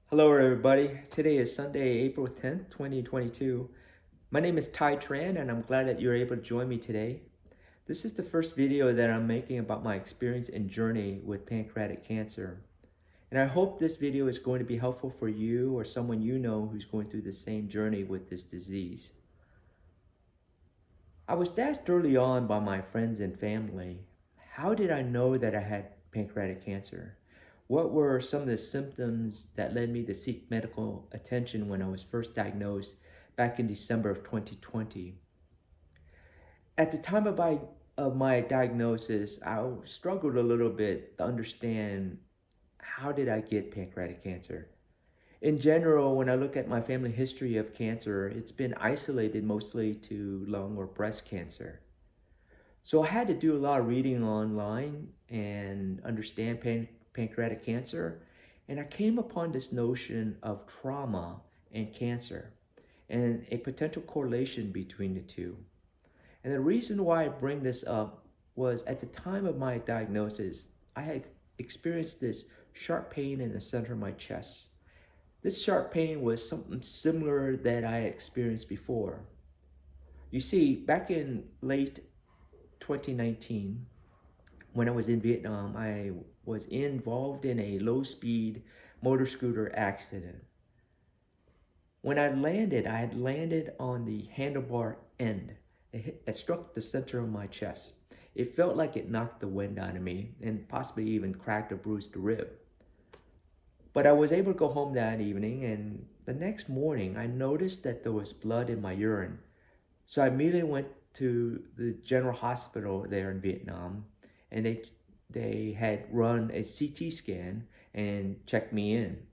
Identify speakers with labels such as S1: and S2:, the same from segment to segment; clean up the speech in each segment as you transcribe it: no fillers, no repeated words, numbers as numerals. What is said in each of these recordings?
S1: Hello everybody. Today is Sunday, April 10th, 2022. My name is Tran and I'm glad that you're able to join me today. This is the first video that I'm making about my experience and journey with pancreatic cancer. And I hope this video is going to be helpful for you or someone you know who's going through the same journey with this disease. I was asked early on by my friends and family, how did I know that I had pancreatic cancer? What were some of the symptoms that led me to seek medical attention when I was first diagnosed back in December of 2020? At the time of my diagnosis, I struggled a little bit to understand how did I get pancreatic cancer. In general, when I look at my family history of cancer, it's been isolated mostly to lung or breast cancer. So I had to do a lot of reading online and understand pancreatic cancer. And I came upon this notion of trauma and cancer and a potential correlation between the two. And the reason why I bring this up was at the time of my diagnosis, I had experienced this sharp pain in the center of my chest. This sharp pain was something similar that I experienced before. You see, back in late 2019, when I was in Vietnam, I was involved in a low-speed motor scooter accident. When I had landed on the handlebar end. It struck the center of my chest. It felt like it knocked the wind out of me and possibly even cracked or bruised a rib. But I was able to go home that evening, and the next morning I noticed that there was blood in my urine. So I immediately went to the general hospital there in Vietnam, and they had run a CT scan and checked me in.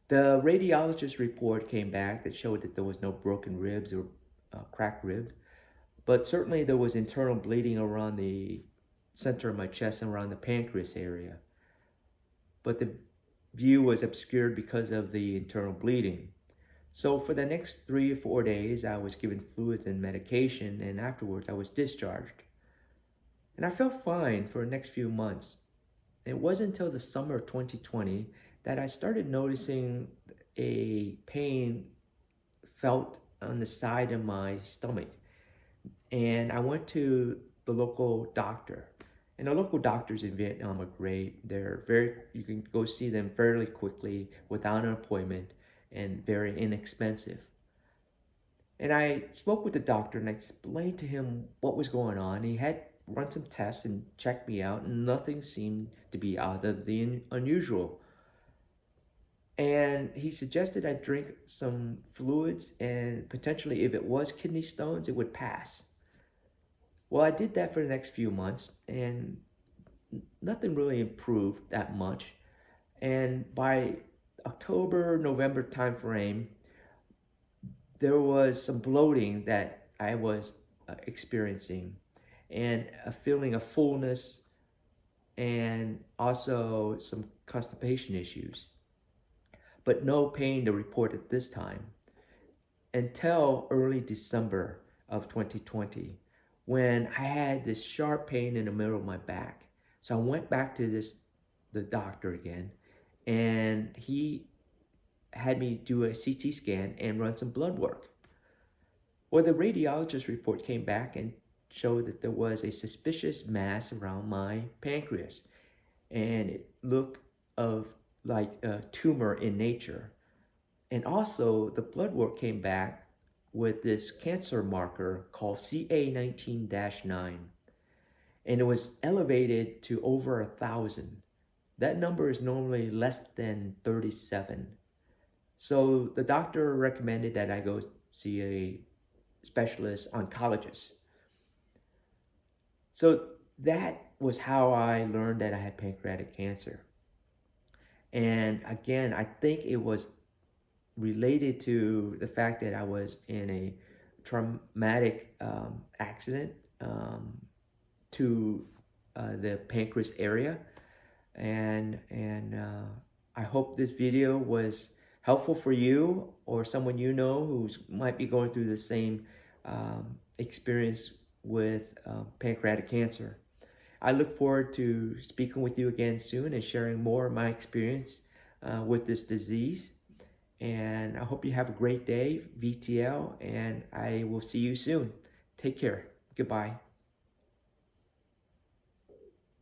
S1: The radiologist report came back that showed that there was no broken ribs or cracked rib, but certainly there was internal bleeding around the center of my chest and around the pancreas area. But the view was obscured because of the internal bleeding. So for the next 3 or 4 days, I was given fluids and medication, and afterwards I was discharged. And I felt fine for the next few months. It wasn't until the summer of 2020 that I started noticing a pain felt on the side of my stomach. And I went to the local doctor. And the local doctors in Vietnam are great. You can go see them fairly quickly without an appointment and very inexpensive. And I spoke with the doctor and I explained to him what was going on. He had run some tests and checked me out, and nothing seemed to be out of the unusual. And he suggested I drink some fluids, and potentially, if it was kidney stones, it would pass. Well, I did that for the next few months, and nothing really improved that much. And by October, November timeframe, there was some bloating that I was experiencing, and a feeling of fullness, and also some constipation issues, but no pain to report at this time until early December of 2020, when I had this sharp pain in the middle of my back. So I went back to the doctor again, and he had me do a CT scan and run some blood work. Well, the radiologist report came back and showed that there was a suspicious mass around my pancreas, and it looked of like a tumor in nature. And also, the blood work came back with this cancer marker called CA19-9, and it was elevated to over 1,000. That number is normally less than 37. So the doctor recommended that I go see a specialist oncologist. So that was how I learned that I had pancreatic cancer. And again, I think it was related to the fact that I was in a traumatic accident to the pancreas area. And I hope this video was helpful for you or someone you know who might be going through the same experience with pancreatic cancer. I look forward to speaking with you again soon and sharing more of my experience with this disease. And I hope you have a great day, VTL, and I will see you soon. Take care. Goodbye.